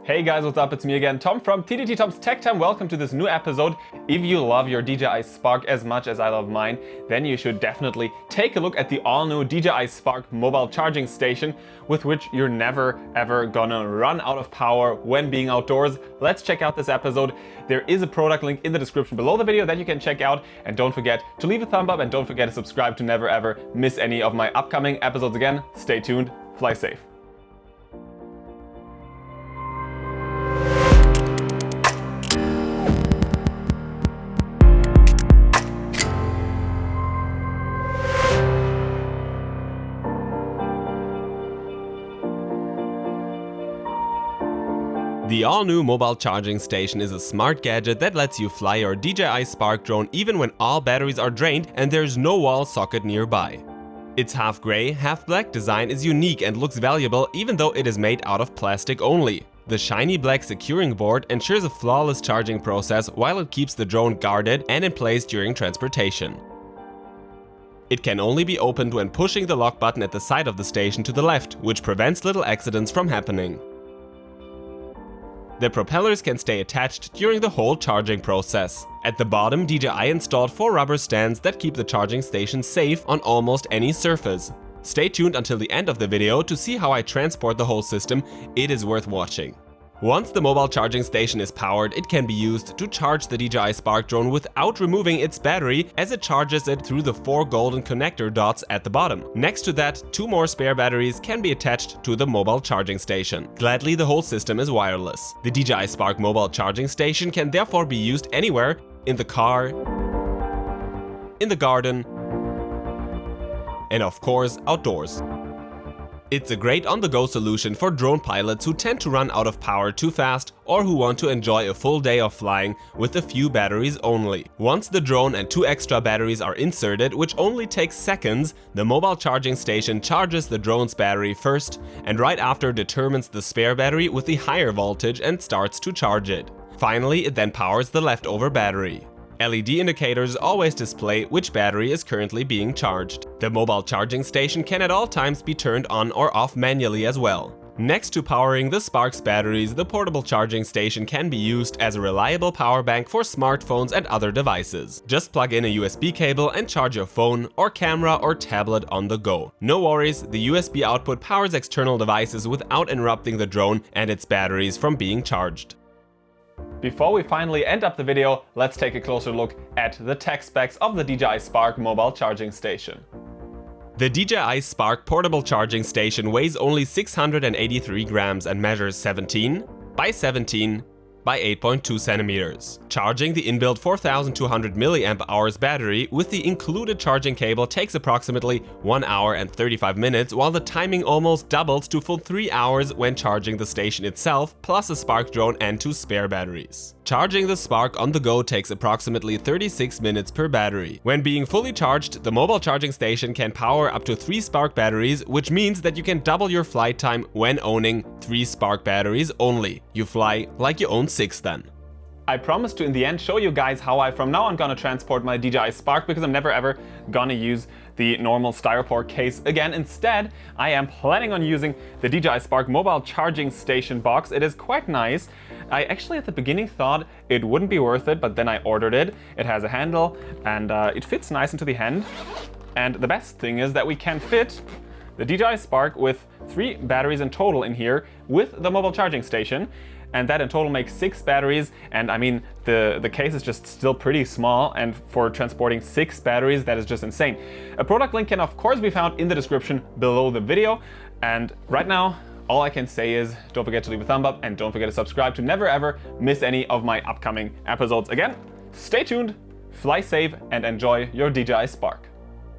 Hey guys, what's up? It's me again, Tom from TDT Tom's Tech Time. Welcome to this new episode. If you love your DJI Spark as much as I love mine, then you should definitely take a look at the all-new DJI Spark mobile charging station, with which you're never ever gonna run out of power when being outdoors. Let's check out this episode. There is a product link in the description below the video that you can check out, and don't forget to leave a thumb up and don't forget to subscribe to never ever miss any of my upcoming episodes. Again, stay tuned, fly safe. The all-new mobile charging station is a smart gadget that lets you fly your DJI Spark drone even when all batteries are drained and there's no wall socket nearby. Its half gray, half black design is unique and looks valuable even though it is made out of plastic only. The shiny black securing board ensures a flawless charging process while it keeps the drone guarded and in place during transportation. It can only be opened when pushing the lock button at the side of the station to the left, which prevents little accidents from happening. The propellers can stay attached during the whole charging process. At the bottom, DJI installed 4 rubber stands that keep the charging station safe on almost any surface. Stay tuned until the end of the video to see how I transport the whole system. It is worth watching. Once the mobile charging station is powered, it can be used to charge the DJI Spark drone without removing its battery, as it charges it through the 4 golden connector dots at the bottom. Next to that, 2 more spare batteries can be attached to the mobile charging station. Gladly, the whole system is wireless. The DJI Spark mobile charging station can therefore be used anywhere: in the car, in the garden, and of course, outdoors. It's a great on-the-go solution for drone pilots who tend to run out of power too fast or who want to enjoy a full day of flying with a few batteries only. Once the drone and 2 extra batteries are inserted, which only takes seconds, the mobile charging station charges the drone's battery first and right after determines the spare battery with the higher voltage and starts to charge it. Finally, it then powers the leftover battery. LED indicators always display which battery is currently being charged. The mobile charging station can at all times be turned on or off manually as well. Next to powering the Spark's batteries, the portable charging station can be used as a reliable power bank for smartphones and other devices. Just plug in a USB cable and charge your phone or camera or tablet on the go. No worries, the USB output powers external devices without interrupting the drone and its batteries from being charged. Before we finally end up the video, let's take a closer look at the tech specs of the DJI Spark mobile charging station. The DJI Spark portable charging station weighs only 683 grams and measures 17 by 17 by 8.2 centimeters. Charging the inbuilt 4200 mAh battery with the included charging cable takes approximately 1 hour and 35 minutes, while the timing almost doubles to full 3 hours when charging the station itself, plus a Spark drone and 2 spare batteries. Charging the Spark on the go takes approximately 36 minutes per battery. When being fully charged, the mobile charging station can power up to 3 Spark batteries, which means that you can double your flight time when owning 3 Spark batteries only. You fly like you own 6 then. I promised to in the end show you guys how I from now on gonna transport my DJI Spark, because I'm never ever gonna use the normal styrofoam case again. Instead, I am planning on using the DJI Spark mobile charging station box. It is quite nice. I actually at the beginning thought it wouldn't be worth it, but then I ordered it. It has a handle and it fits nice into the hand. And the best thing is that we can fit the DJI Spark with 3 batteries in total in here with the mobile charging station. And that in total makes 6 batteries, and I mean, the case is just still pretty small, and for transporting 6 batteries, that is just insane. A product link can of course be found in the description below the video, and right now, all I can say is don't forget to leave a thumb up and don't forget to subscribe to never ever miss any of my upcoming episodes. Again, stay tuned, fly safe, and enjoy your DJI Spark.